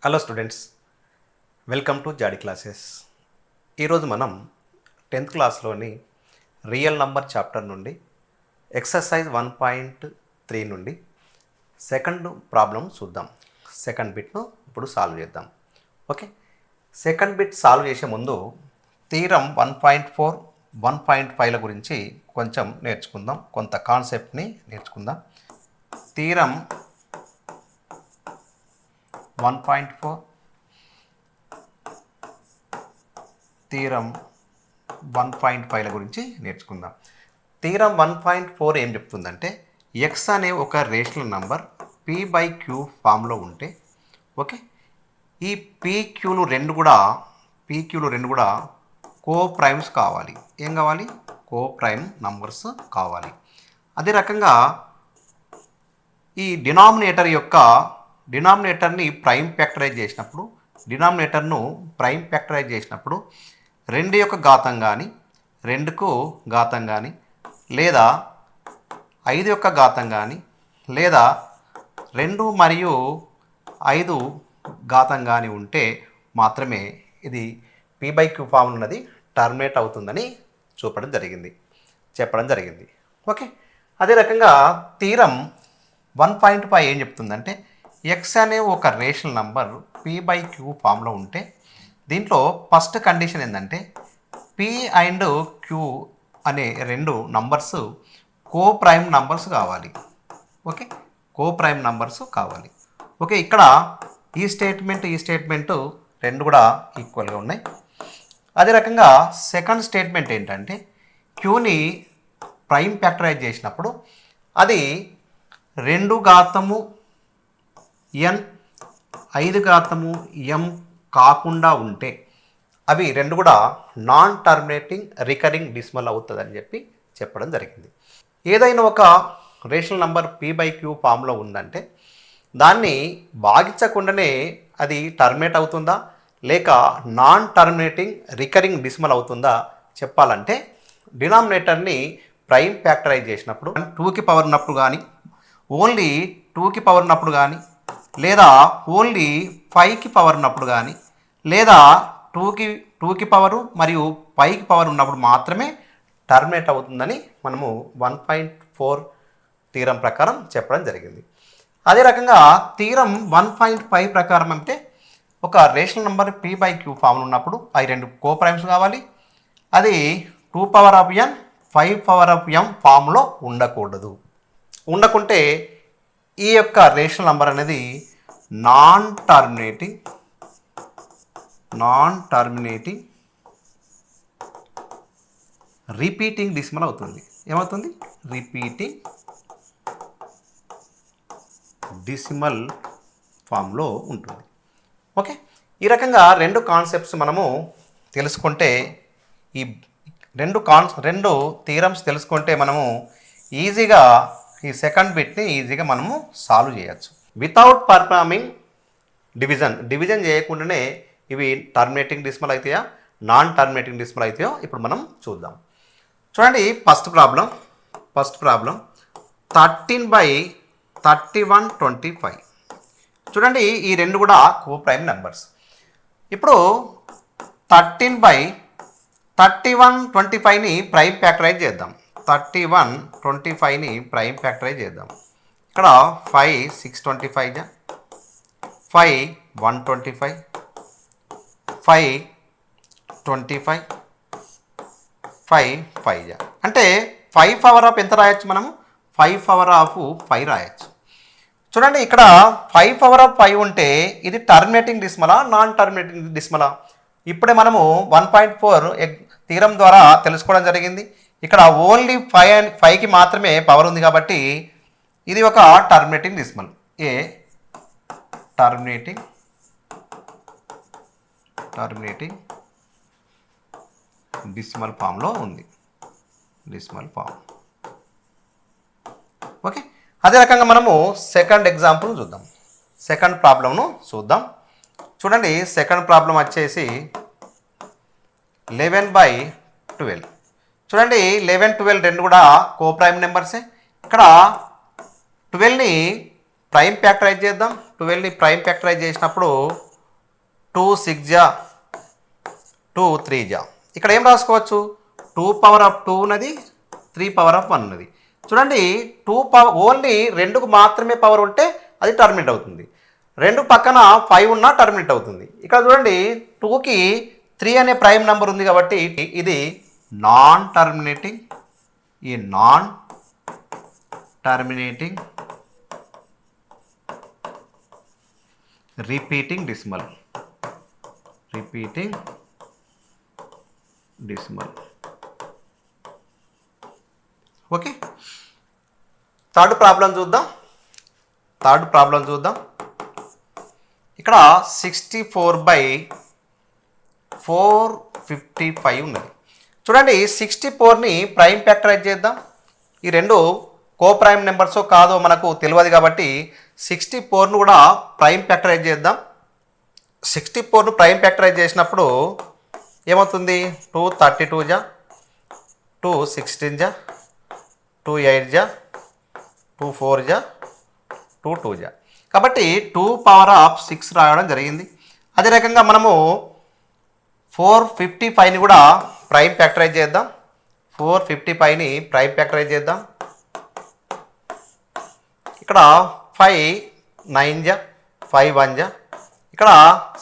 Hello students, welcome to Jadi classes. ఈరోజు మనం 10th క్లాస్లోని రియల్ నంబర్ చాప్టర్ నుండి ఎక్సర్సైజ్ 1.3 నుండి సెకండ్ ప్రాబ్లం చూద్దాం. సెకండ్ బిట్ను ఇప్పుడు సాల్వ్ చేద్దాం. ఓకే, సెకండ్ బిట్ సాల్వ్ చేసే ముందు థీరం 1.4, 1.5ల గురించి కొంచెం నేర్చుకుందాం. కొంత కాన్సెప్ట్ని నేర్చుకుందాం. థీరం 1.4, థీరం 1.5ల గురించి నేర్చుకుందాం. థీరం 1.4 ఏం చెప్తుందంటే ఎక్స్ అనే ఒక రేషనల్ నంబర్ p/q ఫామ్లో ఉంటే, ఓకే, ఈ పీక్యూలు రెండు కూడా కో ప్రైమ్స్ కావాలి. ఏం కావాలి? కో ప్రైమ్ నంబర్స్ కావాలి. అదే రకంగా ఈ డినామినేటర్ని ప్రైమ్ ఫ్యాక్టరైజ్ చేసినప్పుడు రెండు యొక్క ఘాతం కానీ, రెండుకు ఘాతం కానీ, లేదా 5 యొక్క ఘాతం కానీ, లేదా 2 మరియు 5 ఘాతం కానీ ఉంటే మాత్రమే ఇది p/q ఫామ్ ఉన్నది టర్మినేట్ అవుతుందని చెప్పడం జరిగింది. ఓకే, అదే రకంగా థీరం 1.5 ఏం చెప్తుందంటే ఎక్స్ అనే ఒక రేషనల్ నంబర్ p/q ఫామ్లో ఉంటే దీంట్లో ఫస్ట్ కండిషన్ ఏంటంటే p అండ్ q అనే రెండు నంబర్స్ కో ప్రైమ్ నంబర్స్ కావాలి. ఓకే, కో ప్రైమ్ నంబర్స్ కావాలి. ఓకే, ఇక్కడ ఈ స్టేట్మెంట్ రెండు కూడా ఈక్వల్గా ఉన్నాయి. అదే రకంగా సెకండ్ స్టేట్మెంట్ ఏంటంటే క్యూని ప్రైమ్ ఫ్యాక్టరైజ్ చేసినప్పుడు అది 2 ఘాతము n 5 ఘాతము m కాకుండా ఉంటే అవి రెండు కూడా నాన్ టర్మినేటింగ్ రికరింగ్ డెసిమల్ అవుతుందని చెప్పడం జరిగింది. ఏదైనా ఒక రేషనల్ నంబర్ p/q ఫామ్లో ఉందంటే దాన్ని భాగించకుండానే అది టర్మినేట్ అవుతుందా లేక నాన్ టర్మినేటింగ్ రికరింగ్ డెసిమల్ అవుతుందా చెప్పాలంటే డినామినేటర్ని ప్రైమ్ ఫ్యాక్టరైజ్ చేసినప్పుడు 2కి పవర్ ఉన్నప్పుడు కానీ, ఓన్లీ 2కి పవర్ ఉన్నప్పుడు కానీ, లేదా ఓన్లీ 5కి పవర్ ఉన్నప్పుడు కానీ, లేదా 2కి పవరు మరియు 5కి పవర్ ఉన్నప్పుడు మాత్రమే టర్మినేట్ అవుతుందని మనము 1.4 థీరం ప్రకారం చెప్పడం జరిగింది. అదే రకంగా థీరం 1.5 ప్రకారం అంటే ఒక రేషనల్ నెంబర్ p/q ఫామ్లో ఉన్నప్పుడు అవి రెండు కో ప్రైమ్స్ కావాలి. అది 2n 5m ఫామ్లో ఉండకుంటే ఈ యొక్క రేషనల్ నంబర్ అనేది నాన్ టర్మినేటింగ్ రిపీటింగ్ డెసిమల్ అవుతుంది. ఏమవుతుంది? రిపీటింగ్ డెసిమల్ ఫామ్లో ఉంటుంది. ఓకే, ఈ రకంగా రెండు కాన్సెప్ట్స్ మనము తెలుసుకుంటే, ఈ రెండు థీరమ్స్ తెలుసుకుంటే మనము ఈజీగా ఈ సెకండ్ బిట్ని ఈజీగా మనము సాల్వ్ చేయొచ్చు. వితౌట్ పర్ఫార్మింగ్ డివిజన్ చేయకుండానే ఇవి టర్మినేటింగ్ డెసిమల్ అవుతాయా, నాన్ టర్మినేటింగ్ డెసిమల్ అవుతాయో ఇప్పుడు మనం చూద్దాం. చూడండి, ఫస్ట్ ప్రాబ్లం 13/3125. చూడండి, ఈ రెండు కూడా కో ప్రైమ్ నెంబర్స్. ఇప్పుడు 13/3125ని ప్రైమ్ ఫ్యాక్టరైజ్ చేద్దాం. 3125ని ప్రైమ్ ఫ్యాక్టరైజ్ చేద్దాం. ఇక్కడ 5 625, 5 125, 5 25, 5 5. అంటే 5 పవర్ ఆఫ్ ఎంత రాయొచ్చు? మనము 5 పవర్ ఆఫ్ 5 రాయొచ్చు. చూడండి, ఇక్కడ 5 పవర్ ఆఫ్ 5 ఉంటే ఇది టర్మినేటింగ్ డెసిమలా, నాన్ టర్మినేటింగ్ డెసిమలా? ఇప్పుడే మనము 1.4 థీరం ద్వారా తెలుసుకోవడం జరిగింది. ఇక్కడ ఓన్లీ 5కి మాత్రమే పవర్ ఉంది కాబట్టి ఇది ఒక టర్మినేటింగ్ డెసిమల్. టర్మినేటింగ్ డెసిమల్ ఫామ్లో ఉంది. Decimal form. ఓకే, అదే రకంగా మనము సెకండ్ ఎగ్జాంపుల్ చూద్దాం. సెకండ్ ప్రాబ్లంను చూద్దాం. చూడండి, సెకండ్ ప్రాబ్లం వచ్చేసి 11/12. చూడండి, 11 12 రెండు కూడా కో ప్రైమ్ నెంబర్సే. ఇక్కడ 12ని ప్రైమ్ ఫ్యాక్టరైజ్ చేద్దాం. 12ని ప్రైమ్ ఫ్యాక్టరైజ్ చేసినప్పుడు 2 6 జా 2 3 జా. ఇక్కడ ఏం రాసుకోవచ్చు, 2 పవర్ ఆఫ్ 2 ఉన్నది, 3 పవర్ ఆఫ్ 1 ఉన్నది. చూడండి 2 పవర్ ఓన్లీ 2కు మాత్రమే పవర్ ఉంటే అది టర్మినేట్ అవుతుంది. 2 పక్కన 5 ఉన్నా టర్మినేట్ అవుతుంది. ఇక్కడ చూడండి 2కి 3 అనే ప్రైమ్ నెంబర్ ఉంది కాబట్టి ఇది నాన్ టర్మినేటింగ్, ఈ non terminating repeating decimal, repeating decimal. Okay, third problem చూద్దాం. ఇక్కడ 64/455 ఉన్నది. చూడండి 64ని ప్రైమ్ ఫ్యాక్టరైజ్ చేద్దాం. ఈ రెండు కో ప్రైమ్ నెంబర్సో కాదో మనకు తెలియదు కాబట్టి 64ను కూడా ప్రైమ్ ఫ్యాక్టరైజ్ చేద్దాం. 64ను ప్రైమ్ ఫ్యాక్టరైజ్ చేసినప్పుడు ఏమవుతుంది, 2 32 జా, 2 16 జా, 2 8 జా, 2 4 జా, 2 2 జా. కాబట్టి 2 పవర్ ఆఫ్ 6 రాయడం జరిగింది. అదే రకంగా మనము 455ని కూడా ప్రైమ్ ఫ్యాక్టరైజ్ చేద్దాం. 455ని ప్రైమ్ ఫ్యాక్టరైజ్ చేద్దాం. ఇక్కడ 5 9 జా, 5 1 జా, ఇక్కడ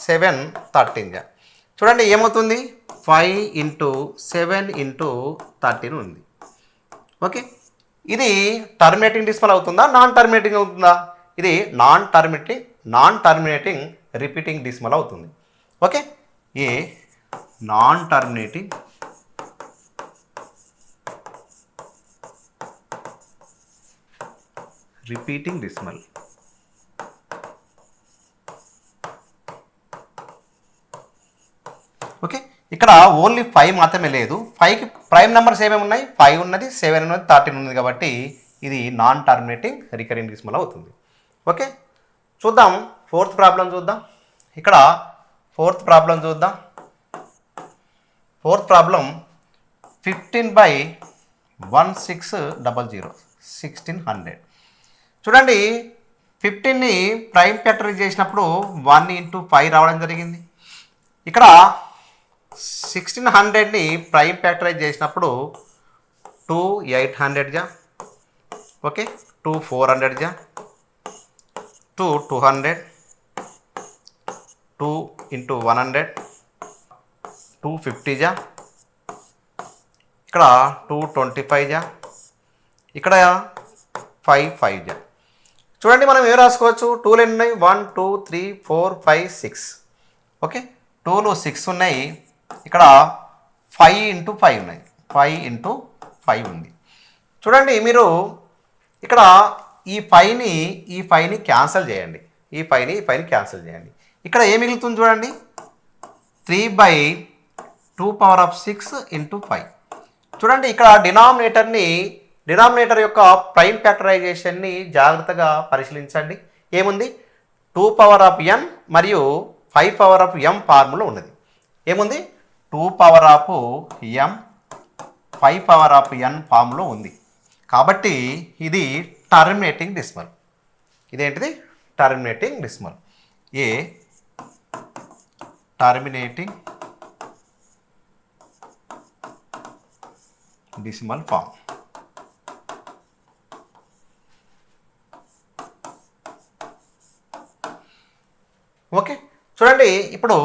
7 13 జా. చూడండి ఏమవుతుంది, 5 × 7 × 13 ఉంది. ఓకే, ఇది టర్మినేటింగ్ డెసిమల్ అవుతుందా, నాన్ టర్మినేటింగ్ అవుతుందా? ఇది నాన్ టర్మినేటింగ్ రిపీటింగ్ డెసిమల్ అవుతుంది. ఓకే, ఈ non terminating repeating decimal. Okay, ఇక్కడ ఓన్లీ 5 మాత్రమే లేదు, 5కి ప్రైమ్ నెంబర్స్ ఏమేమి ఉన్నాయి, 5 ఉన్నది, 7 ఉన్నది, 13 ఉన్నది కాబట్టి ఇది నాన్ టర్మినేటింగ్ రికరింగ్ డెసిమల్ అవుతుంది. ఓకే, చూద్దాం ఫోర్త్ ప్రాబ్లం చూద్దాం. ఇక్కడ ఫోర్త్ ప్రాబ్లం 15/1600 1600. చూడండి 15ని ప్రైమ్ ఫ్యాక్టరైజ్ చేసినప్పుడు 1 × 5 రావడం జరిగింది. ఇక్కడ 1600ని ప్రైమ్ ఫ్యాక్టరైజ్ చేసినప్పుడు 2 800 జా, ఓకే, 2 400 జా, 2 200, 2 × 100, 250 జా, ఇక్కడ 225 జా, ఇక్కడ 5 జా. చూడండి మనం ఏం రాసుకోవచ్చు, 2లు ఎన్ని ఉన్నాయి, 1 2 3 4 5 6. ఓకే, 2లు 6 ఉన్నాయి, ఇక్కడ 5 × 5 ఉన్నాయి, 5 × 5 ఉంది. చూడండి మీరు ఇక్కడ ఈ 5ని క్యాన్సిల్ చేయండి, ఈ 5ని క్యాన్సిల్ చేయండి. ఇక్కడ ఏం మిగులుతుంది చూడండి, 3/2 పవర్ ఆఫ్ 6 × 5. చూడండి ఇక్కడ డినామినేటర్ యొక్క ప్రైమ్ ఫ్యాక్టరైజేషన్ని జాగ్రత్తగా పరిశీలించండి. ఏముంది, 2 పవర్ ఆఫ్ n మరియు 5 పవర్ ఆఫ్ m ఫార్ములా ఉన్నది. ఏముంది, 2 power of m 5 power of n formula ఉంది. కాబట్టి ఇది టర్మినేటింగ్ డెసిమల్. ఇదేంటిది, టర్మినేటింగ్ డెసిమల్. ఏ టర్మినేటింగ్ డెసిమల్ ఫార్మ్. ఓకే, చూడండి ఇప్పుడు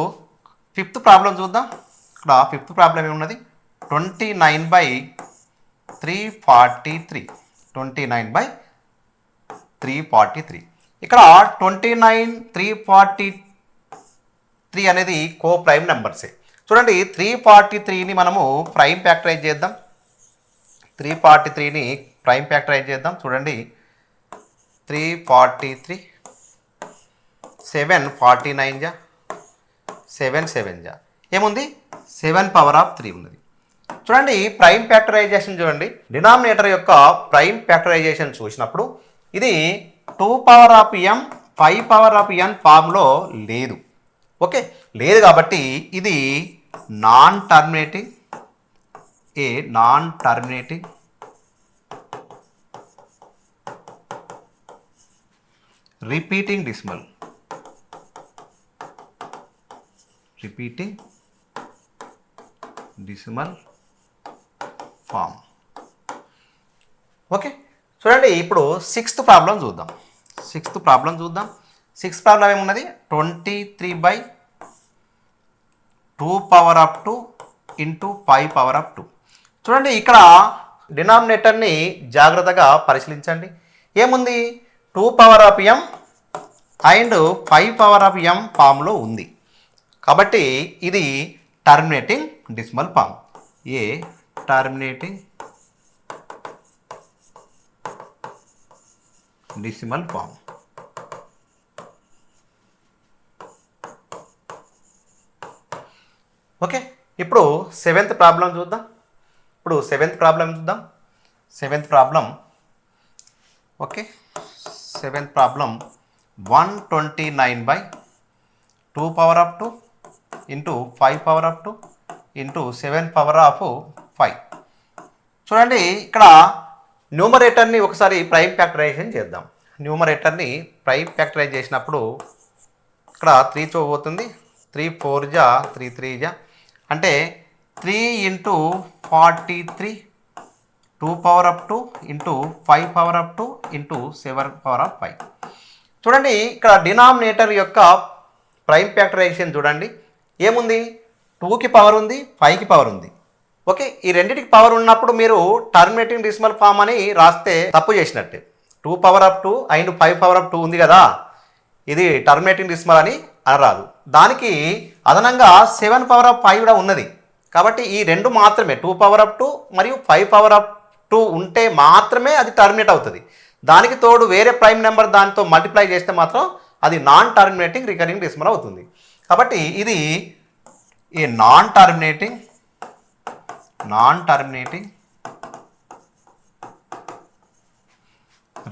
ఫిఫ్త్ ప్రాబ్లం చూద్దాం. ఇక్కడ ఫిఫ్త్ ప్రాబ్లం ఏమున్నది, 29/343. 29/343. ఇక్కడ 29 343 అనేది కో ప్రైమ్ నెంబర్సే. చూడండి 343ని మనము ప్రైమ్ ఫ్యాక్టరైజ్ చేద్దాం. 343ని ప్రైమ్ ఫ్యాక్టరైజ్ చేద్దాం. చూడండి 343, 7 49 జా, 7 7 జా, ఏముంది 7 పవర్ ఆఫ్ 3 ఉన్నది. చూడండి ప్రైమ్ ఫ్యాక్టరైజేషన్ చూడండి, డినామినేటర్ యొక్క ప్రైమ్ ఫ్యాక్టరైజేషన్ చూసినప్పుడు ఇది 2 power of m 5 power of n ఫామ్లో లేదు. ఓకే, లేదు కాబట్టి ఇది non terminating repeating decimal. Repeating decimal form. Okay, చూడండి ఇప్పుడు సిక్స్త్ ప్రాబ్లం చూద్దాం. సిక్స్త్ ప్రాబ్లం ఏమున్నది, 23/2 ఇంటూ 5/2. చూడండి ఇక్కడ డినామినేటర్ని జాగ్రత్తగా పరిశీలించండి. ఏముంది, 2 అండ్ 5 ఫామ్లో ఉంది. కాబట్టి ఇది టర్మినేటింగ్ డెసిమల్ ఫామ్. ఏ టర్మినేటింగ్ డెసిమల్ ఫామ్. ఓకే, ఇప్పుడు సెవెంత్ ప్రాబ్లం చూద్దాం. Okay, seventh problem 129/2 into 5 into 7/5. చూడండి ఇక్కడ న్యూమరేటర్ని ఒకసారి ప్రైమ్ ఫ్యాక్టరైజేషన్ చేద్దాం. న్యూమరేటర్ని ప్రైమ్ ఫ్యాక్టరైజ్ చేసినప్పుడు ఇక్కడ 3తో పోతుంది, 3 4 జా 3 3 జా, అంటే 3 ఇంటూ 43 2 ఇంటూ 5 ఇంటూ 7/5. చూడండి ఇక్కడ డినామినేటర్ యొక్క ప్రైమ్ ఫ్యాక్టరైజేషన్ చూడండి. ఏముంది, 2కి పవర్ ఉంది, 5కి పవర్ ఉంది. ఓకే, ఈ రెండింటికి పవర్ ఉన్నప్పుడు మీరు టర్మినేటింగ్ డెసిమల్ ఫామ్ అని రాస్తే తప్పు చేసినట్టే. 2 అండ్ 5 ఉంది కదా, ఇది టర్మినేటింగ్ డెసిమల్ అని అనరాదు. దానికి అదనంగా 7/5 కూడా ఉన్నది. కాబట్టి ఈ రెండు మాత్రమే 2 మరియు 5 ఉంటే మాత్రమే అది టర్మినేట్ అవుతుంది. దానికి తోడు వేరే ప్రైమ్ నెంబర్ దానితో మల్టిప్లై చేస్తే మాత్రం అది నాన్ టర్మినేటింగ్ రికరింగ్ డెసిమల్ అవుతుంది. కాబట్టి ఇది ఈ non terminating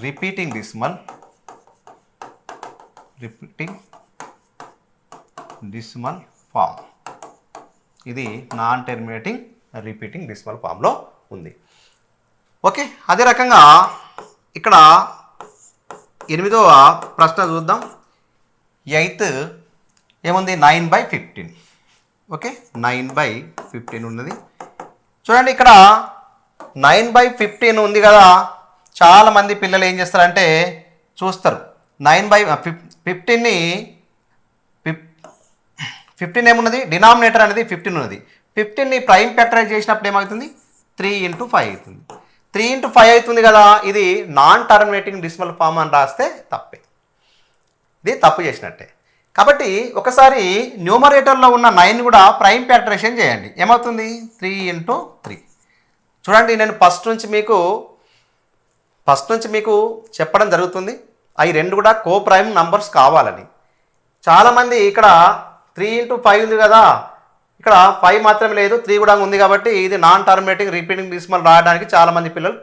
repeating decimal form. ఇది నాన్ టర్మినేటింగ్ రిపీటింగ్ డెసిమల్ ఫామ్లో ఉంది. ఓకే, అదే రకంగా ఇక్కడ 8వ ప్రశ్న చూద్దాం. 8th ఏముంది, 9/15. ఓకే, 9/15 ఉన్నది. చూడండి ఇక్కడ 9/15 ఉంది కదా, చాలామంది పిల్లలు ఏం చేస్తారంటే చూస్తారు 9/15ని 15 ఏమున్నది, డినామినేటర్ అనేది 15 ఉన్నది. 15ని ప్రైమ్ ఫ్యాక్టరైజ్ చేసినప్పుడు ఏమవుతుంది, 3 ఇంటూ 5 అవుతుంది. 3 ఇంటూ 5 అవుతుంది కదా, ఇది నాన్ టర్మినేటింగ్ డెసిమల్ ఫామ్ అని రాస్తే తప్పే, ఇది తప్పు చేసినట్టే. కాబట్టి ఒకసారి న్యూమరేటర్లో ఉన్న 9 కూడా ప్రైమ్ ఫ్యాక్టరైజేషన్ చేయండి. ఏమవుతుంది, 3 ఇంటూ 3. చూడండి నేను ఫస్ట్ నుంచి మీకు చెప్పడం జరుగుతుంది, అవి రెండు కూడా కో ప్రైమ్ నంబర్స్ కావాలని. చాలామంది ఇక్కడ 3 ఇంటూ 5 ఉంది కదా, ఇక్కడ 5 మాత్రమే లేదు, 3 కూడా ఉంది. కాబట్టి ఇది నాన్ టర్మినేటింగ్ రిపీటింగ్ డెసిమల్ రాయడానికి చాలామంది పిల్లలు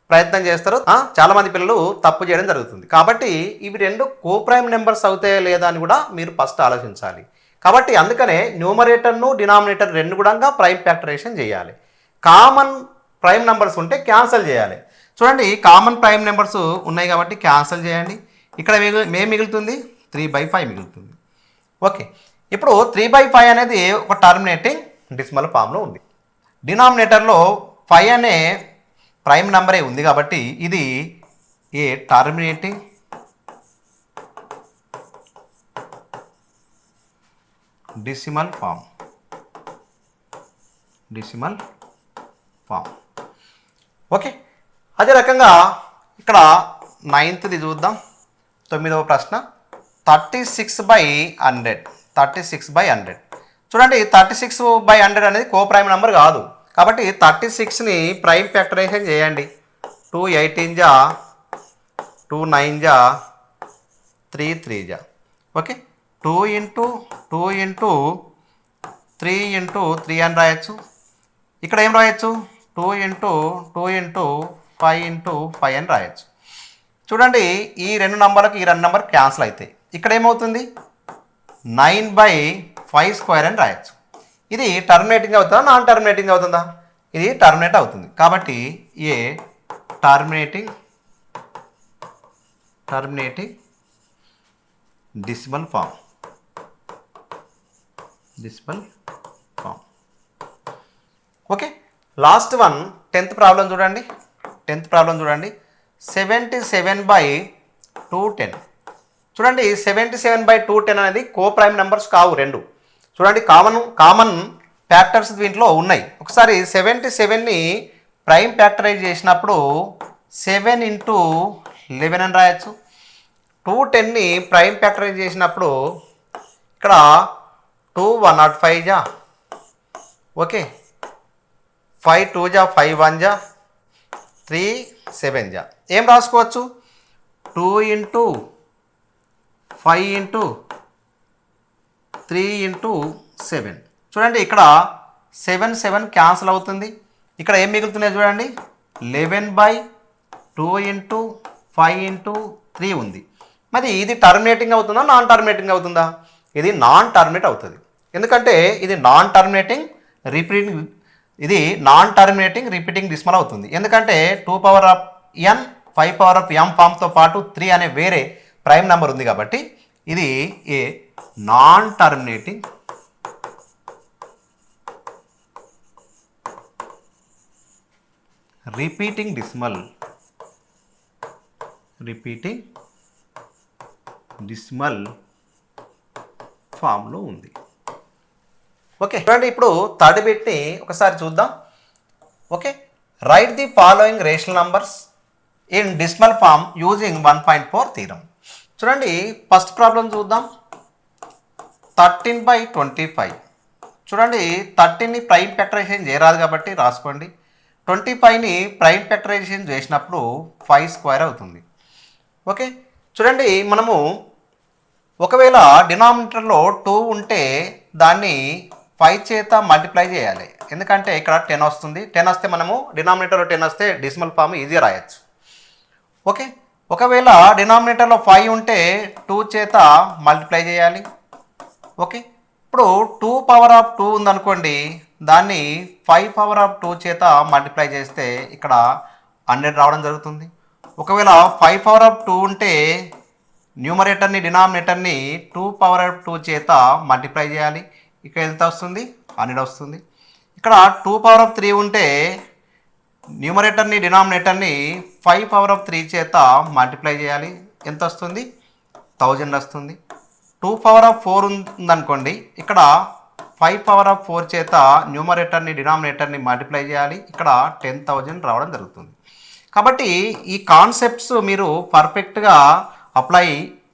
ప్రయత్నం చేస్తారు, చాలామంది పిల్లలు తప్పు చేయడం జరుగుతుంది. కాబట్టి ఇవి రెండు కో ప్రైమ్ నెంబర్స్ అవుతాయా లేదా అని కూడా మీరు ఫస్ట్ ఆలోచించాలి. కాబట్టి అందుకనే న్యూమరేటర్ను డినామినేటర్ రెండు కూడా ప్రైమ్ ఫ్యాక్టరైజేషన్ చేయాలి. కామన్ ప్రైమ్ నెంబర్స్ ఉంటే క్యాన్సిల్ చేయాలి. చూడండి కామన్ ప్రైమ్ నెంబర్స్ ఉన్నాయి కాబట్టి క్యాన్సిల్ చేయండి. ఇక్కడ మిగులుతుంది 3/5 మిగులుతుంది. ఓకే, ఇప్పుడు 3/5 అనేది ఒక టర్మినేటింగ్ డెసిమల్ ఫామ్లో ఉంది. డినామినేటర్లో 5 అనే ప్రైమ్ నెంబరే ఉంది కాబట్టి ఇది ఏ టర్మినేటింగ్ డెసిమల్ ఫామ్. ఓకే, అదే రకంగా ఇక్కడ 9th చూద్దాం. 9వ ప్రశ్న 36/100. చూడండి 36/100 అనేది కో ప్రైమ్ నెంబర్ కాదు. కాబట్టి 36ని ప్రైమ్ ఫ్యాక్టరైజేషన్ చేయండి. 2 18 జా 2 9 జా 3 3 జా. ఓకే, 2 ఇంటూ 3 అని రాయొచ్చు. ఇక్కడ ఏం రాయొచ్చు, 2 ఇంటూ 5 అని రాయొచ్చు. చూడండి ఈ రెండు నంబర్లకు ఈ రెండు నంబర్ క్యాన్సిల్ అవుతాయి. ఇక్కడ ఏమవుతుంది, 9/5² అని రాయొచ్చు. ఇది టర్మినేటింగ్ అవుతుందా, నాన్ టర్మినేటింగ్ అవుతుందా, ఇది టర్మినేట్ అవుతుంది. కాబట్టి a terminating decimal decimal form. Okay, last one 10th problem చూడండి. 10th ప్రాబ్లం చూడండి. 77/210. చూడండి 77/210 అనేది కో ప్రైమ్ నెంబర్స్ కావు రెండు. చూడండి కామన్ ఫ్యాక్టర్స్ దీంట్లో ఉన్నాయి. ఒకసారి 77ని ప్రైమ్ ఫ్యాక్టరైజ్ చేసినప్పుడు 7 × 11 అని రాయొచ్చు. 210ని ప్రైమ్ ఫ్యాక్టరైజ్ చేసినప్పుడు ఇక్కడ 2 105 జా, ఓకే, 5 2 జా, 5 1 జా, 3 7 జా. ఏం రాసుకోవచ్చు? 2 × 5 × 3 × 7. చూడండి ఇక్కడ 7 7 క్యాన్సిల్ అవుతుంది. ఇక్కడ ఏం మిగులుతున్నాయి చూడండి, 11/2 × 5 × 3 ఉంది. మరి ఇది టర్మినేటింగ్ అవుతుందా, నాన్ టర్మినేటింగ్ అవుతుందా? ఇది నాన్ టర్మినేట్ అవుతుంది. ఎందుకంటే ఇది నాన్ టర్మినేటింగ్ రిపీటింగ్ డెసిమల్ అవుతుంది. ఎందుకంటే 2n 5m ఫామ్తో పాటు 3 అనే వేరే ప్రైమ్ నెంబర్ ఉంది కాబట్టి ఇది a non terminating repeating decimal ఫామ్లో ఉంది. ఓకే, చూడండి ఇప్పుడు థర్డ్ బిట్ని ఒకసారి చూద్దాం. Okay, right the following rational numbers in decimal form using 1.4 theorem. చూడండి ఫస్ట్ ప్రాబ్లం చూద్దాం. 13/25. చూడండి 13ని ప్రైమ్ ఫ్యాక్టరైజేషన్ చేయరాదు కాబట్టి రాసుకోండి. 25ని ప్రైమ్ ఫ్యాక్టరైజేషన్ చేసినప్పుడు 5² అవుతుంది. ఓకే, చూడండి మనము ఒకవేళ డినామినేటర్లో 2 ఉంటే దాన్ని 5 చేత మల్టిప్లై చేయాలి. ఎందుకంటే ఇక్కడ 10 వస్తుంది. 10 వస్తే మనము డినామినేటర్లో 10 వస్తే డెసిమల్ ఫామ్ ఈజీగా రాయొచ్చు. ఓకే, ఒకవేళ డినామినేటర్లో 5 ఉంటే 2 చేత మల్టిప్లై చేయాలి. ఓకే, ఇప్పుడు 2 ఉందనుకోండి, దాన్ని 5 చేత మల్టిప్లై చేస్తే ఇక్కడ 100 రావడం జరుగుతుంది. ఒకవేళ 5 ఉంటే న్యూమరేటర్ని డినామినేటర్ని 2 చేత మల్టిప్లై చేయాలి. ఇక్కడ ఎంత వస్తుంది? 100 వస్తుంది. ఇక్కడ 2 ఉంటే న్యూమరేటర్ని డినామినేటర్ని 5 చేత మల్టిప్లై చేయాలి. ఎంత వస్తుంది? 1000 వస్తుంది. 2 ఉందనుకోండి, ఇక్కడ 5 చేత న్యూమరేటర్ని డినామినేటర్ని మల్టిప్లై చేయాలి. ఇక్కడ 10,000 రావడం జరుగుతుంది. కాబట్టి ఈ కాన్సెప్ట్స్ మీరు పర్ఫెక్ట్గా అప్లై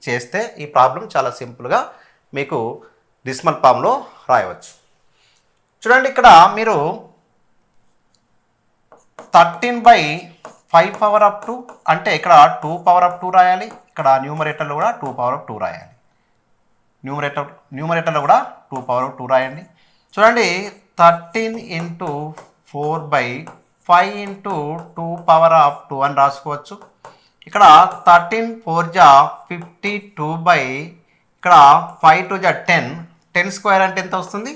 చేస్తే ఈ ప్రాబ్లం చాలా సింపుల్గా మీకు డెసిమల్ ఫామ్లో రాయవచ్చు. చూడండి ఇక్కడ మీరు 13/5 అంటే ఇక్కడ 2 రాయాలి. ఇక్కడ న్యూమరేటర్లో కూడా 2 రాయాలి. న్యూమరేటర్లో కూడా 2 రాయండి. చూడండి 13 × 4/5 × 2 అని రాసుకోవచ్చు. ఇక్కడ 13 4 జా 52 ఇక్కడ 5 2 జా 10 అంటే ఎంత వస్తుంది?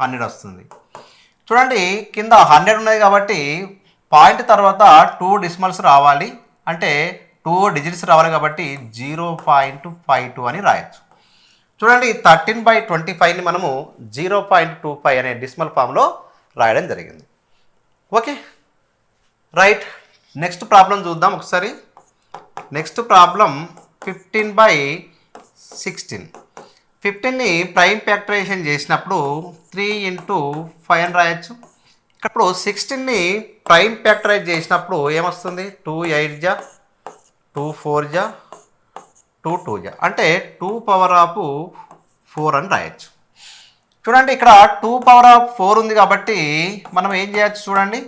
100 వస్తుంది. చూడండి కింద 100 ఉన్నది కాబట్టి పాయింట్ తర్వాత 2 డెసిమల్స్ రావాలి, అంటే 2 డిజిట్స్ రావాలి కాబట్టి 0.52 అని రాయొచ్చు. చూడండి 13/25ని మనము 0.25 అనే డెసిమల్ ఫామ్లో రాయడం జరిగింది. ఓకే రైట్, నెక్స్ట్ ప్రాబ్లం చూద్దాం ఒకసారి. Next problem 15/16. 15ని ప్రైమ్ ఫ్యాక్టరైజేషన్ చేసినప్పుడు 3 × 5 అని రాయొచ్చు. ఇప్పుడు 16ని ప్రైమ్ ఫ్యాక్టరైజ్ చేసినప్పుడు ఏమొస్తుంది? 2 8 జా 2 4 జా 2 2 జా అంటే 2 అని రాయొచ్చు. చూడండి ఇక్కడ 2 ఉంది కాబట్టి మనం ఏం చేయొచ్చు? చూడండి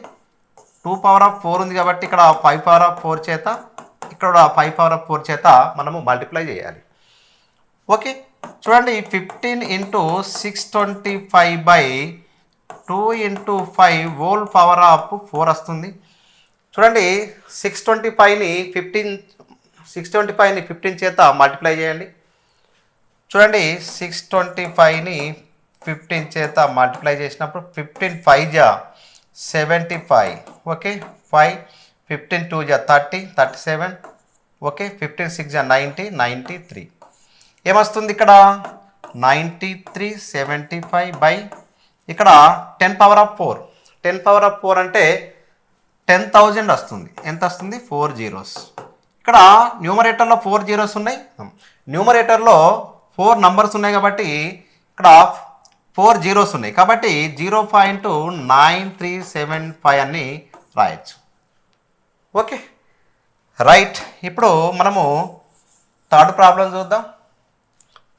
2 ఉంది కాబట్టి ఇక్కడ 5 చేత, ఇక్కడ 5 చేత మనము మల్టిప్లై చేయాలి. ఓకే చూడండి 15 × 625/2 × 5 హోల్ పవర్ ఆఫ్ 4 వస్తుంది. చూడండి 625ని 15 చేత మల్టిప్లై చేయండి. చూడండి 625ని 15 చేత మల్టిప్లై చేసినప్పుడు 15 5 జా 75. ఓకే 5 15 2 జా 30 37. ఓకే 15 6 జా 90 93. ఏమొస్తుంది ఇక్కడ? 9375 బై ఇక్కడ 10 పవర్ ఆఫ్ 4. 10 పవర్ ఆఫ్ 4 అంటే 10,000 వస్తుంది. ఎంత వస్తుంది? 4 zeros. ఇక్కడ న్యూమరేటర్లో 4 zeros ఉన్నాయి, న్యూమరేటర్లో 4 నంబర్స్ ఉన్నాయి కాబట్టి ఇక్కడ 4 zeros ఉన్నాయి కాబట్టి 0.9375 అని రాయొచ్చు. Okay right. ఇప్పుడు మనము థర్డ్ ప్రాబ్లం చూద్దాం.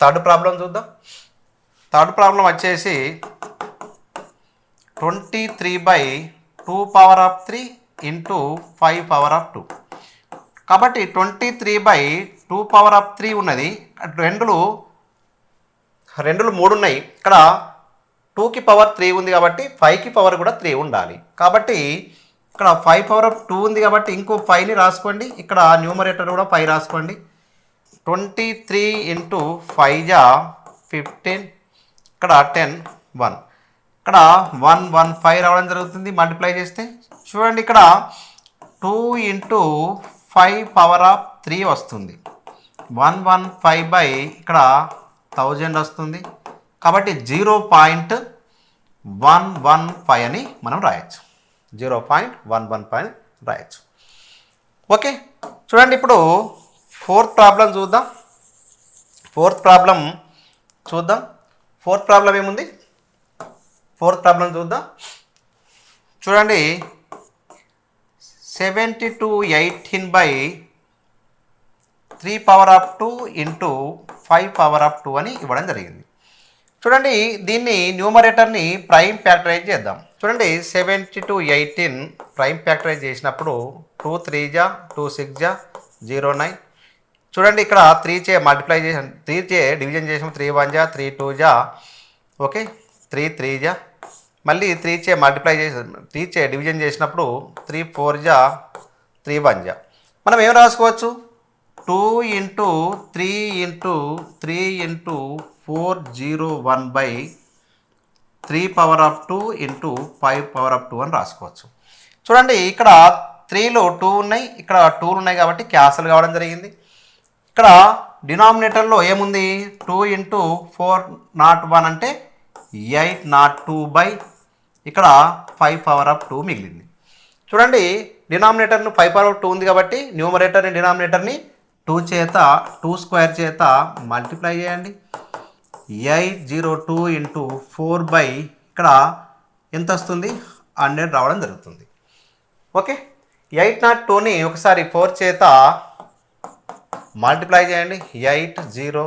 థర్డ్ ప్రాబ్లం వచ్చేసి 23/2 power of 3 into 5 power of 2. కాబట్టి 23/2 పవర్ ఆఫ్ 3 ఉన్నది, రెండులు 3 ఉన్నాయి. ఇక్కడ 2కి పవర్ 3 ఉంది కాబట్టి 5కి పవర్ కూడా 3 ఉండాలి. కాబట్టి ఇక్కడ 5 పవర్ ఆఫ్ 2 ఉంది కాబట్టి ఇంకో 5ని రాసుకోండి. ఇక్కడ న్యూమరేటర్ కూడా 5 రాసుకోండి. 23 ఇంటూ 5 జా 15, ఇక్కడ 10 1, ఇక్కడ 1 1 5 రావడం జరుగుతుంది మల్టిప్లై చేస్తే. చూడండి ఇక్కడ 2 ఇంటూ 5 పవర్ ఆఫ్ 3 వస్తుంది. 115 బై ఇక్కడ 1000 వస్తుంది కాబట్టి 0.115 అని మనం రాయొచ్చు. 0.115 రాయొచ్చు. ఓకే చూడండి ఇప్పుడు ఫోర్త్ ప్రాబ్లం చూద్దాం. ఫోర్త్ ప్రాబ్లం ఏముంది? ఫోర్త్ ప్రాబ్లం చూద్దాం. చూడండి 7218 by 3 power of 2 into 5 power of 2 అని ఇవ్వడం జరిగింది. చూడండి దీన్ని న్యూమరేటర్ని ప్రైమ్ ఫ్యాక్టరైజ్ చేద్దాం. చూడండి 7218 ప్రైమ్ ఫ్యాక్టరైజ్ చేసినప్పుడు 2 3 జా 2 6 జా 09. చూడండి ఇక్కడ 3 చే మల్టిప్లై చేసి 3 చే డివిజన్ చేసినప్పుడు 3 1 జా 3 2 జా ఓకే 3 3 జా, మళ్ళీ 3 చే మల్టిప్లై చేసి 3 చే డివిజన్ చేసినప్పుడు 3 4 జా 3 1 జా. మనం ఏం రాసుకోవచ్చు? 2 into 3 into 3 into 401 by 3 power of 2 into 5 power of 2 అని రాసుకోవచ్చు. చూడండి ఇక్కడ 3లో 2 ఉన్నాయి, ఇక్కడ 2 ఉన్నాయి కాబట్టి క్యాన్సిల్ కావడం జరిగింది. ఇక్కడ డినామినేటర్లో ఏముంది? 2 ఇంటూ 401 అంటే 802 బై ఇక్కడ 5 పవర్ ఆఫ్ 2 మిగిలింది. చూడండి డినామినేటర్ను 5 పవర్ ఆఫ్ 2 ఉంది కాబట్టి న్యూమరేటర్ని డినామినేటర్ని 2 చేత 2 స్క్వేర్ చేత మల్టిప్లై చేయండి. 802 ఇంటూ 4 బై ఇక్కడ ఎంత వస్తుంది? 100 రావడం జరుగుతుంది. ఓకే 802ని ఒకసారి 4 చేత మల్టిప్లై చేయండి. 80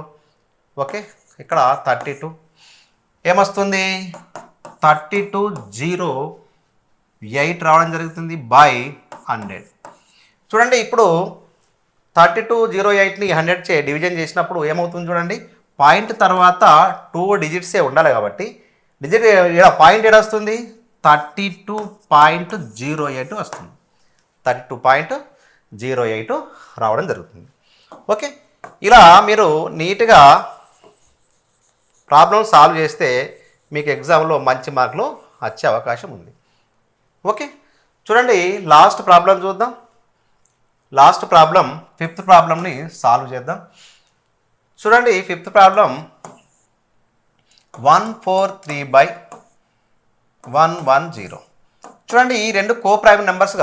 ఓకే ఇక్కడ 32 ఏమొస్తుంది? 3208 రావడం జరుగుతుంది బై 100. చూడండి ఇప్పుడు 3208ని 100 చే డివిజన్ చేసినప్పుడు ఏమవుతుంది? చూడండి పాయింట్ తర్వాత 2 డిజిట్సే ఉండాలి కాబట్టి డిజిట్ పాయింట్ ఏడు వస్తుంది? 32.08 వస్తుంది. 32.08 రావడం జరుగుతుంది. ఓకే ఇలా మీరు నీట్గా ప్రాబ్లం సాల్వ్ చేస్తే మీకు ఎగ్జామ్లో మంచి మార్కులు వచ్చే అవకాశం ఉంది. ఓకే చూడండి లాస్ట్ ప్రాబ్లం చూద్దాం. లాస్ట్ ప్రాబ్లం ఫిఫ్త్ ప్రాబ్లంని సాల్వ్ చేద్దాం. చూడండి ఫిఫ్త్ ప్రాబ్లం 143 బై 110. చూడండి ఈ రెండు కోప్రైమ్ నెంబర్స్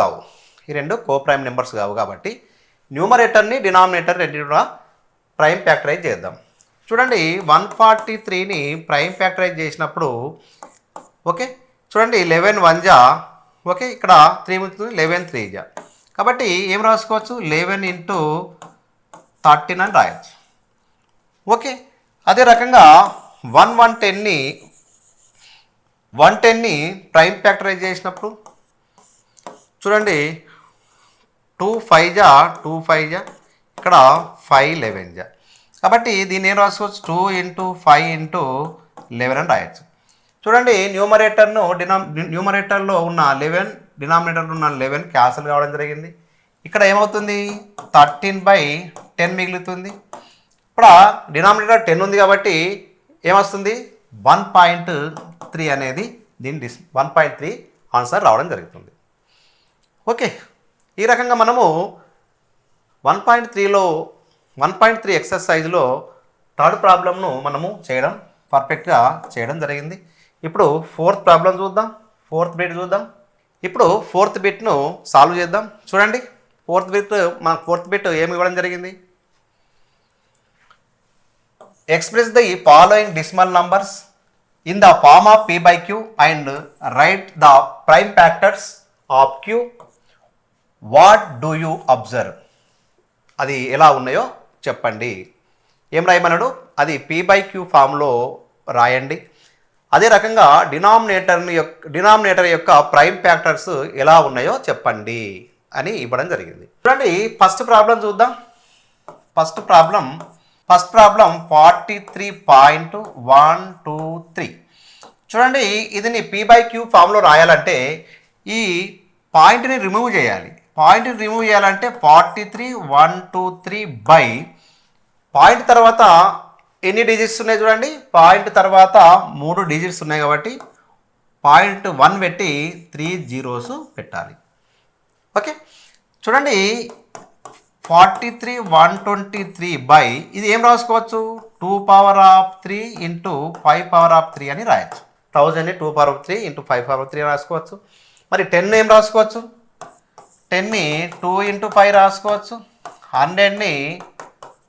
కావు కాబట్టి న్యూమరేటర్ని డినామినేటర్ రెండు కూడా ప్రైమ్ ఫ్యాక్టరైజ్ చేద్దాం. చూడండి 143ని ప్రైమ్ ఫ్యాక్టరైజ్ చేసినప్పుడు ఓకే చూడండి 11 1 జా ఓకే ఇక్కడ 3 ఉంటుంది 11 3 జా కాబట్టి ఏం రాసుకోవచ్చు? 11 ఇంటూ 13 అని రాయొచ్చు. ఓకే అదే రకంగా 110ని ప్రైమ్ ఫ్యాక్టరైజ్ చేసినప్పుడు చూడండి 2 5 జా 2 5 జా ఇక్కడ 5 11 జా కాబట్టి దీన్ని ఏం రాసుకోవచ్చు? 2 ఇంటూ 5 ఇంటూ 11 అని రాయొచ్చు. చూడండి న్యూమరేటర్లో ఉన్న 11 డినామినేటర్లో ఉన్న 11 క్యాన్సిల్ కావడం జరిగింది. ఇక్కడ ఏమవుతుంది? 13/10 మిగులుతుంది. ఇప్పుడు డినామినేటర్ 10 ఉంది కాబట్టి ఏమొస్తుంది? 1.3 అనేది దీని 1.3 ఆన్సర్ రావడం జరుగుతుంది. ఓకే ఈ రకంగా మనము 1.3 ఎక్సర్సైజ్లో థర్డ్ ప్రాబ్లంను మనము చేయడం పర్ఫెక్ట్గా చేయడం జరిగింది. ఇప్పుడు ఫోర్త్ ప్రాబ్లం చూద్దాం. ఫోర్త్ బిట్ చూద్దాం. ఇప్పుడు ఫోర్త్ బిట్ను సాల్వ్ చేద్దాం. చూడండి ఫోర్త్ బిట్ ఏమి ఇవ్వడం జరిగింది. Express the following decimal numbers in the form of p by q and write the prime factors of q. What do you observe? అది ఎలా ఉన్నాయో చెప్పండి. ఏం రాయమన్నాడు? అది p by q ఫామ్లో రాయండి. అదే రకంగా డినామినేటర్ యొక్క ప్రైమ్ ఫ్యాక్టర్స్ ఎలా ఉన్నాయో చెప్పండి అని ఇవ్వడం జరిగింది. చూడండి ఫస్ట్ ప్రాబ్లం చూద్దాం. First problem 43.123. చూడండి ఇది p by q ఫామ్లో రాయాలంటే ఈ పాయింట్ని రిమూవ్ చేయాలి. పాయింట్ని రిమూవ్ చేయాలంటే 43.123 బై పాయింట్ తర్వాత ఎన్ని డిజిట్స్ ఉన్నాయి చూడండి. పాయింట్ తర్వాత 3 డిజిట్స్ ఉన్నాయి కాబట్టి పాయింట్ 1 పెట్టి 3 జీరోస్ పెట్టాలి. ఓకే చూడండి 43.123 బై ఇది ఏం రాసుకోవచ్చు? 2 power of 3 into 5 power of 3 అని రాయొచ్చు. 1000ని 2 power of 3 into 5 power of 3 రాసుకోవచ్చు. మరి 10 ఏం రాసుకోవచ్చు? 10ని 2 ఇంటూ 5 రాసుకోవచ్చు. 100ని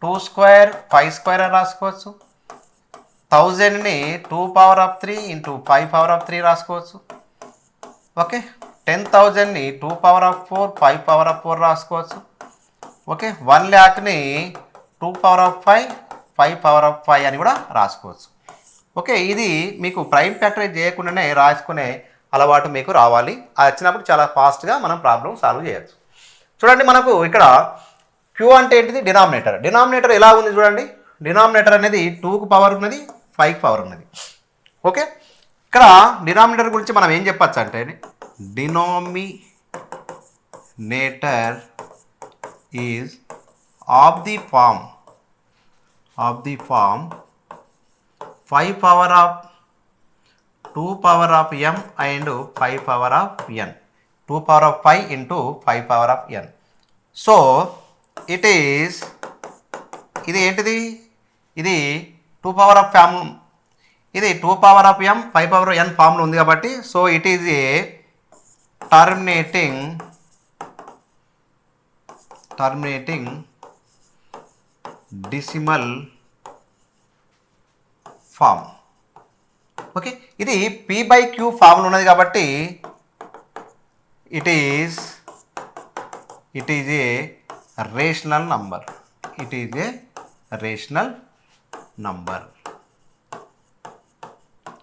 2 square 5 square అని రాసుకోవచ్చు. 1000ని 2 power of 3 into 5 power of 3 రాసుకోవచ్చు. ఓకే 10,000ని 2 power of 4 5 power of 4 రాసుకోవచ్చు. ఓకే 1 lakhని 2 power of 5 5 power of 5 అని కూడా రాసుకోవచ్చు. ఓకే ఇది మీకు ప్రైమ్ ఫ్యాక్టరైజ్ చేయకుండానే రాసుకునే అలవాటు మీకు రావాలి. అది వచ్చినప్పుడు చాలా ఫాస్ట్గా మనం ప్రాబ్లం సాల్వ్ చేయొచ్చు. చూడండి మనకు ఇక్కడ క్యూ అంటే ఏంటిది? డినామినేటర్ ఎలా ఉంది చూడండి. డినామినేటర్ అనేది 2కు పవర్ ఉన్నది, 5కి పవర్ ఉన్నది. ఓకే ఇక్కడ డినామినేటర్ గురించి మనం ఏం చెప్పచ్చు అంటే denominator is of the form 5 power of 2 power of m and 5 power of n. 2 power of 5 into 5 power of n. So it is ఇది ఏంటిది? ఇది 2 power of m, ఇది 2 power of m 5 power of n ఫామ్లో ఉంది కాబట్టి so it is a terminating decimal form. Okay ఇది p by q ఫామ్లో ఉన్నది కాబట్టి it is a rational number.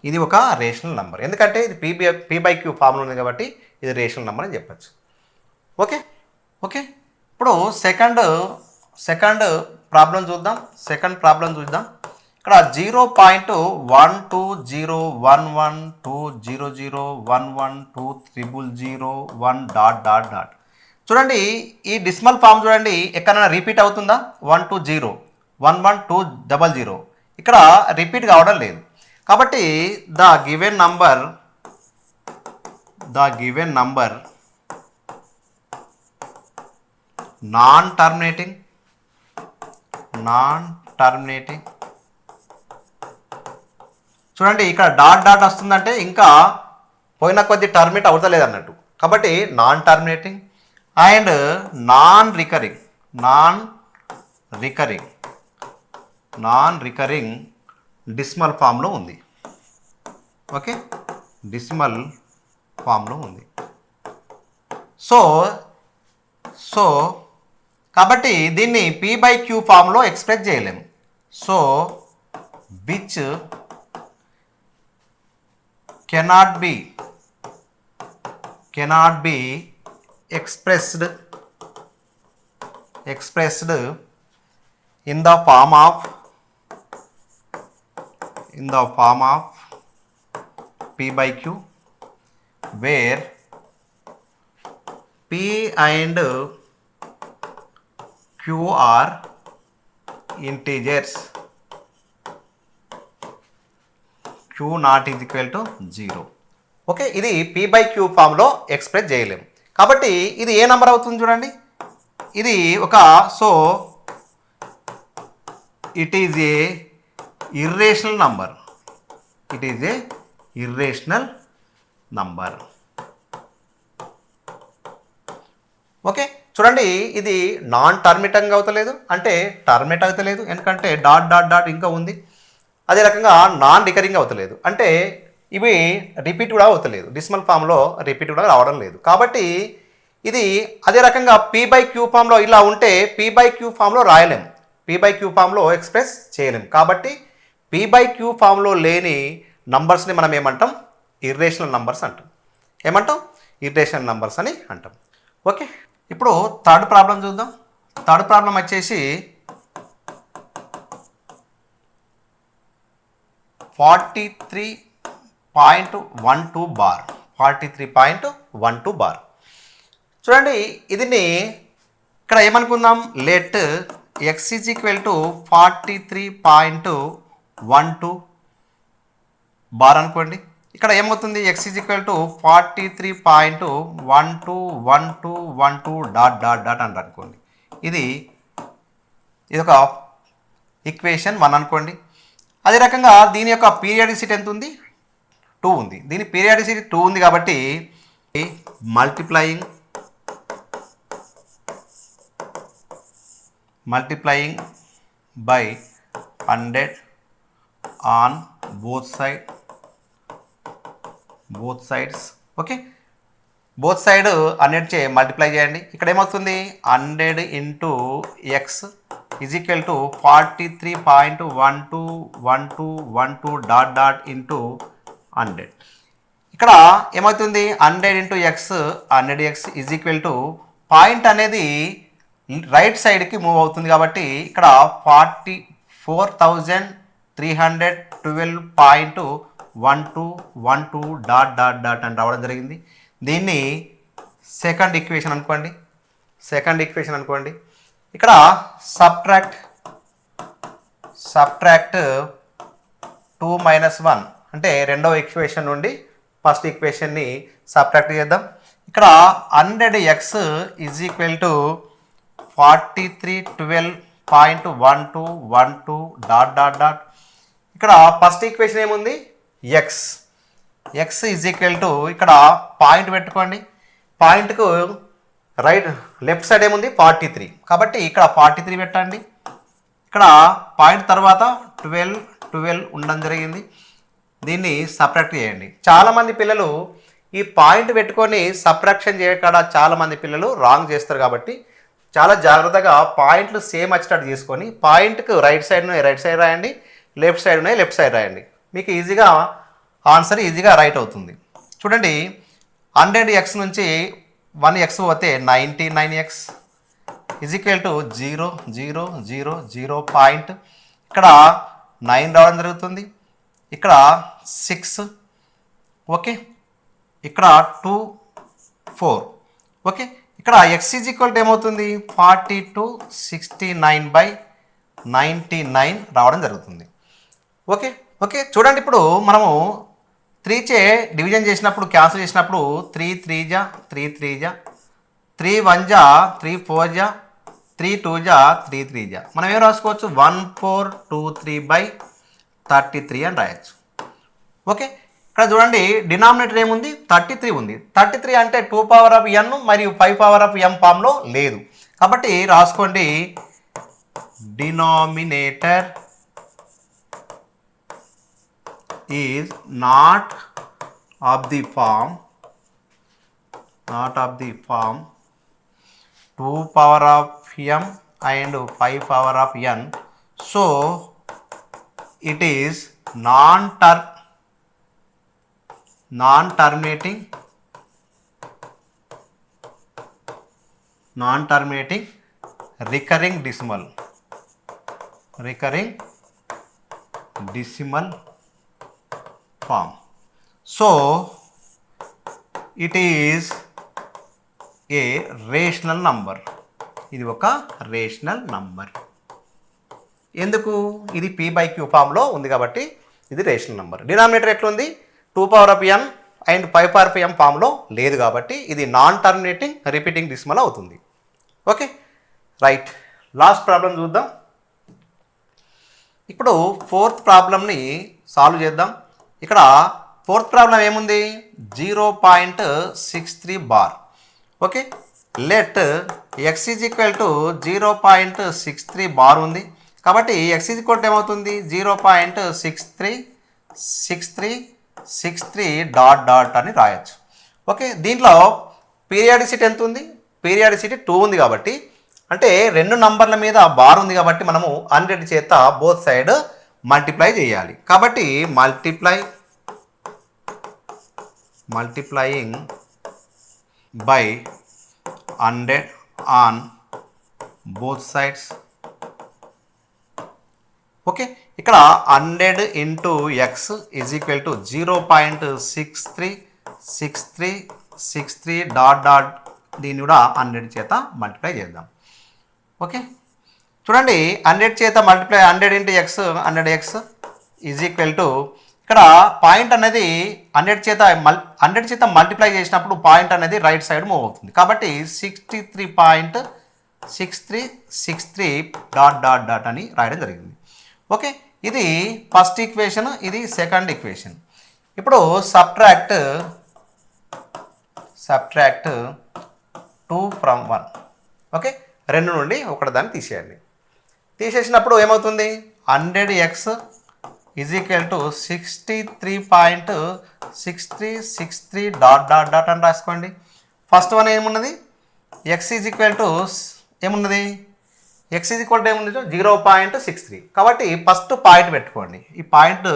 ఇది ఒక రేషనల్ నంబర్ ఎందుకంటే ఇది p by q ఫామ్లో ఉంది కాబట్టి ఇది రేషనల్ నంబర్ అని చెప్పచ్చు. ఓకే ఇప్పుడు సెకండ్ ప్రాబ్లం చూద్దాం. ఇక్కడ 0.120112001120011 చూడండి ఈ డెసిమల్ ఫామ్ చూడండి ఎక్కడైనా రిపీట్ అవుతుందా? 120 11200 ఇక్కడ రిపీట్ కావడం లేదు కాబట్టి the given number non terminating చూడండి ఇక్కడ డాట్ వస్తుందంటే ఇంకా పోయిన కొద్ది టర్మినేట్ అవుతలేదు అన్నట్టు కాబట్టి non terminating and non recurring decimal ఫామ్లో ఉంది. ఓకే డెసిమల్ ఫామ్లో ఉంది. సో కాబట్టి దీన్ని p by q ఫామ్లో ఎక్స్ప్రెస్ చేయలేము. So which cannot be expressed in the form of p by q where p and q are integers, q not is equal to 0. Okay ఇది p by q ఫామ్లో express చేయలేము కాబట్టి ఇది ఏ number అవుతుంది చూడండి. ఇది ఒక so it is a irrational number. It is a irrational number. Okay, చూడండి ఇది నాన్ టర్మిటంగ్ అవుతలేదు, అంటే టర్మిట్ అవుతలేదు, ఎందుకంటే డాట్ డాట్ డాట్ ఇంకా ఉంది. అదే రకంగా నాన్ రికరింగ్ అవుతలేదు, అంటే ఇవి రిపీట్ కూడా అవుతలేదు, డిసిమల్ ఫామ్లో రిపీట్ కూడా రావడం లేదు. కాబట్టి ఇది అదే రకంగా పీ బై క్యూ ఫామ్లో ఇలా ఉంటే పీ బై క్యూ ఫామ్లో రాయలేం, పీ బై క్యూ ఫామ్లో ఎక్స్ప్రెస్ చేయలేం. కాబట్టి పీ బై క్యూ ఫామ్లో లేని నంబర్స్ని మనం ఏమంటాం? ఇర్రేషనల్ నంబర్స్ అంటాం. ఏమంటాం? ఇర్రేషనల్ నంబర్స్ అని అంటాం. ఓకే, ఇప్పుడు థర్డ్ ప్రాబ్లం చూద్దాం. థర్డ్ ప్రాబ్లం వచ్చేసి 43.12 బార్. 43.12 బార్. చూడండి ఇదిని ఇక్కడ ఏమనుకుందాం? Let x is equal to 43.12 bar అనుకోండి. ఇక్కడ ఏమవుతుంది? X is equal to 43.121212 dot dot dot అని అనుకోండి. ఇది ఒక ఈక్వేషన్ 1 అనుకోండి. అదే రకంగా దీని యొక్క పీరియాడిసిటీ ఎంత ఉంది? 2 ఉంది. దీని పీరియాడిసిటీ 2 ఉంది కాబట్టి multiplying by 100 on both sides. Okay, both side 100 చే మల్టిప్లై చేయండి. ఇక్కడ ఏమవుతుంది? 100 into X is equal to 43.121212 dot dot into 100. ఇక్కడ ఏమవుతుంది? 100 into X 100x is equal to point అనేది రైట్ సైడ్కి మూవ్ అవుతుంది కాబట్టి ఇక్కడ 44,312.1212 డాట్ డాట్ డాట్ అని రావడం జరిగింది. దీన్ని సెకండ్ ఈక్వేషన్ అనుకోండి. ఇక్కడ సబ్ట్రాక్ట్ 2 - 1 అంటే రెండవ ఈక్వేషన్ నుండి ఫస్ట్ ఈక్వేషన్ని సబ్ట్రాక్ట్ చేద్దాం. ఇక్కడ 100x is equal to 4312.1212 dot dot dot. ఇక్కడ ఫస్ట్ ఈక్వేషన్ ఏముంది? ఎక్స్ ఈజ్ ఈక్వల్ టు ఇక్కడ పాయింట్ పెట్టుకోండి. పాయింట్కు లెఫ్ట్ సైడ్ ఏముంది? 43. కాబట్టి ఇక్కడ 43 పెట్టండి. ఇక్కడ పాయింట్ తర్వాత 12 ఉండడం జరిగింది. దీన్ని సబ్ట్రాక్ట్ చేయండి. చాలామంది పిల్లలు ఈ పాయింట్ పెట్టుకొని సబ్ట్రాక్షన్ చేయకుండా చాలామంది పిల్లలు రాంగ్ చేస్తారు. కాబట్టి చాలా జాగ్రత్తగా పాయింట్లు సేమ్ వచ్చేటట్టు తీసుకొని పాయింట్కు రైట్ సైడ్ రాయండి, లెఫ్ట్ సైడ్ రాయండి. మీకు ఈజీగా ఆన్సర్ ఈజీగా రైట్ అవుతుంది. చూడండి 100x నుంచి 1x పోతే 99x is equal to 0.000 point. ఇక్కడ 9 రావడం జరుగుతుంది. ఇక్కడ 6. ఓకే, ఇక్కడ 2 4. ఓకే, ఇక్కడ ఎక్స్ ఈజ్ ఈక్వల్ టు ఏమవుతుంది? 4269/99 రావడం జరుగుతుంది. ఓకే, చూడండి ఇప్పుడు మనము 3 చే డివిజన్ చేసినప్పుడు, క్యాన్సిల్ చేసినప్పుడు 3 3 జా 3 3 జా, 3 1 జా 3 4 జా, 3 2 జా 3 3 జా. మనం ఏం రాసుకోవచ్చు? 1423/33 అని రాయొచ్చు. ఓకే, ఇక్కడ చూడండి డినామినేటర్ ఏముంది? 33 ఉంది. 33 అంటే 2 పవర్ ఆఫ్ n మరియు 5 పవర్ ఆఫ్ m ఫామ్లో లేదు. కాబట్టి రాసుకోండి denominator is not of the form 2 power of m and 5 power of n. So it is non-terminating recurring decimal form. So it is a rational number. ఇది ఒక rational number. ఎందుకు? ఇది p by queue ఫామ్లో ఉంది కాబట్టి ఇది rational number. Denominator ఎట్లుంది? 2 power of n and 5 power of m ఫామ్లో లేదు కాబట్టి ఇది నాన్ టర్మినేటింగ్ రిపీటింగ్ డెసిమల్ అవుతుంది. Okay, right. లాస్ట్ ప్రాబ్లం చూద్దాం. ఇప్పుడు ఫోర్త్ ప్రాబ్లమ్ని సాల్వ్ చేద్దాం. ఇక్కడ ఫోర్త్ ప్రాబ్లం ఏముంది? 0.63 bar. Okay, let x is equal to 0.63 bar ఉంది కాబట్టి ఎక్స్ ఈజ్ ఈక్వల్ టు ఏమవుతుంది? 0.636363 డాట్ డాట్ అని రాయొచ్చు. ఓకే, దీంట్లో పీరియాడిసిటీ ఎంత ఉంది? పీరియాడిసిటీ 2 ఉంది కాబట్టి, అంటే రెండు నంబర్ల మీద బార్ ఉంది కాబట్టి మనము 100 చేత బోత్ సైడ్ మల్టిప్లై చేయాలి. కాబట్టి multiplying by 100 on both sides. Okay, ఇక్కడ 100 into X is equal to 0.636363 dot dot, దీన్ని కూడా 100 చేత మల్టిప్లై చేద్దాం. ఓకే, చూడండి 100 చేత multiply 100 into X 100x is equal to, ఇక్కడ పాయింట్ అనేది 100 చేత మల్టిప్లై చేసినప్పుడు పాయింట్ అనేది రైట్ సైడ్ మూవ్ అవుతుంది కాబట్టి 63.6363 డాట్ డాట్ డాట్ అని రాయడం జరిగింది. ఓకే, ఇది ఫస్ట్ ఈక్వేషన్, ఇది సెకండ్ ఈక్వేషన్. ఇప్పుడు సబ్ట్రాక్ట్ 2 from 1. ఓకే, 2 నుండి ఒకటి దాన్ని తీసేయండి. తీసేసినప్పుడు ఏమవుతుంది? 100x is equal to 63.6363 dot dot dot అని రాసుకోండి. ఫస్ట్ వన్ ఏమున్నది? ఎక్స్ ఈజ్ ఈక్వల్ టు ఏమున్నది? ఎక్స్ ఈజ్ ఈక్వల్ టు ఏముంది? 0.63. కాబట్టి ఫస్ట్ పాయింట్ పెట్టుకోండి, ఈ పాయింట్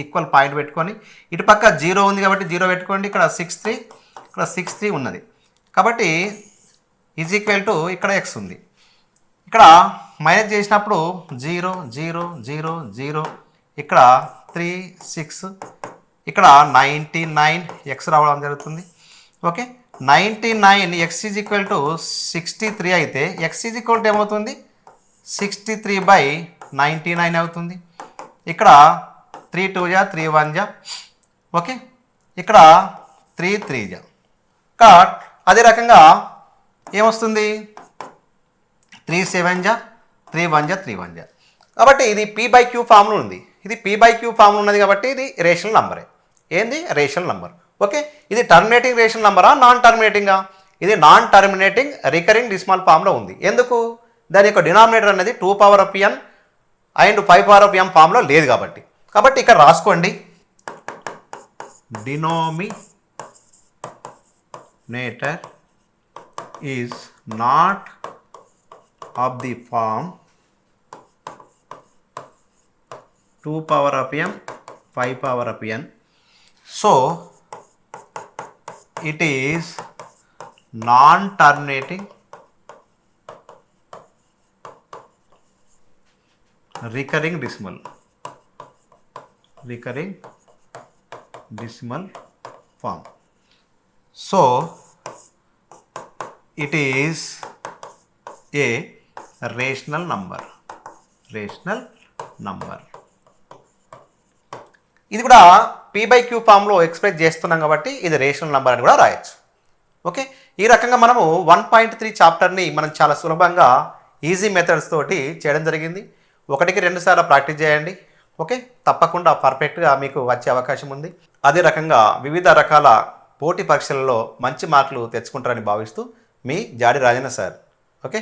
ఈక్వల్ పాయింట్ పెట్టుకొని ఇటు పక్క 0 ఉంది కాబట్టి 0 పెట్టుకోండి. ఇక్కడ 63, ఇక్కడ 63 ఉన్నది కాబట్టి ఈజ్ ఈక్వల్ టు ఇక్కడ ఎక్స్ ఉంది. ఇక్కడ మైనస్ చేసినప్పుడు 0 0 0 0, ఇక్కడ 3 6, ఇక్కడ 99 ఎక్స్ రావడం జరుగుతుంది. Okay, 99 X is equal to 63 అయితే ఎక్స్ ఈజ్ ఈక్వల్ టు ఏమవుతుంది? 63/99 అవుతుంది. ఇక్కడ 3 2 జా 3 1 జా. ఓకే, ఇక్కడ 3 3 జా. అదే రకంగా ఏమొస్తుంది? 3 7 జా 3 1 జా 3 1 జా. కాబట్టి ఇది p/q ఫామ్లో ఉంది. ఇది p/q ఫామ్లో ఉన్నది కాబట్టి ఇది రేషనల్ నంబరే. ఏంది? Rational number. ఓకే, ఇది టర్మినేటింగ్ రేషనల్ నంబరా నాన్ టర్మినేటింగా? ఇది నాన్ టర్మినేటింగ్ రికరింగ్ డెసిమల్ ఫామ్లో ఉంది. ఎందుకు? దాని యొక్క డినామినేటర్ అనేది 2 power of n and 5 power of m ఫామ్లో లేదు కాబట్టి. కాబట్టి ఇక్కడ రాసుకోండి, denominator is not of the form 2 power of m 5 power of n, so it is non-terminating recurring decimal form. So it is a rational number. ఇది కూడా p/q ఫామ్లో express చేస్తున్నాం కాబట్టి ఇది రేషనల్ నెంబర్ అని కూడా రాయొచ్చు. ఓకే, ఈ రకంగా మనము 1.3 చాప్టర్ని మనం చాలా సులభంగా ఈజీ మెథడ్స్ తోటి చేయడం జరిగింది. 1కి 2 సార్లు ప్రాక్టీస్ చేయండి. ఓకే, తప్పకుండా పర్ఫెక్ట్గా మీకు వచ్చే అవకాశం ఉంది. అదే రకంగా వివిధ రకాల పోటీ పరీక్షలలో మంచి మార్కులు తెచ్చుకుంటారని భావిస్తూ మీ జాడి రాజన్న సార్. ఓకే.